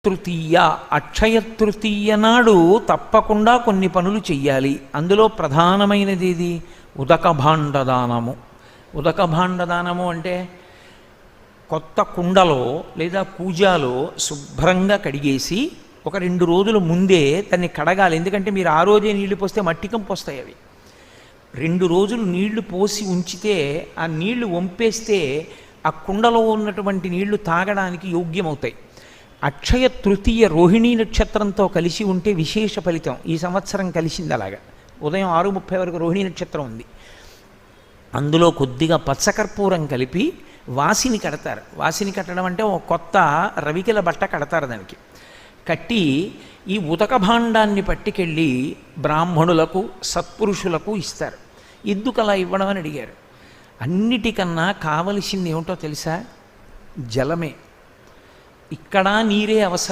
తృతీయ అక్షయ తృతీయ నాడు తప్పకుండా కొన్ని పనులు చెయ్యాలి. అందులో ప్రధానమైనది ఇది ఉదక భాండదానము. ఉదక భాండదానము అంటే కొత్త కుండలో లేదా కూజాలో శుభ్రంగా కడిగేసి ఒక 2 రోజుల ముందే దాన్ని కడగాలి. ఎందుకంటే మీరు ఆ రోజే నీళ్లు పోస్తే మట్టి కంపు వస్తాయి. అవి 2 రోజులు నీళ్లు పోసి ఉంచితే ఆ నీళ్లు వంపేస్తే ఆ కుండలో ఉన్నటువంటి నీళ్లు తాగడానికి యోగ్యమవుతాయి. అక్షయ తృతీయ రోహిణీ నక్షత్రంతో కలిసి ఉంటే విశేష ఫలితం. ఈ సంవత్సరం కలిసింది అలాగా. ఉదయం 6:30 వరకు రోహిణీ నక్షత్రం ఉంది. అందులో కొద్దిగా పచ్చకర్పూరం కలిపి వాసిని కడతారు. వాసిని కట్టడం అంటే ఒక కొత్త రవికెల బట్ట కడతారు. దానికి కట్టి ఈ ఉదక భాండాన్ని పట్టుకెళ్ళి బ్రాహ్మణులకు సత్పురుషులకు ఇస్తారు. ఎందుకు అలా ఇవ్వడం అని అడిగారు. అన్నిటికన్నా కావలసింది ఏమిటో తెలుసా? జలమే. ఇక్కడ నీరే అవసరం.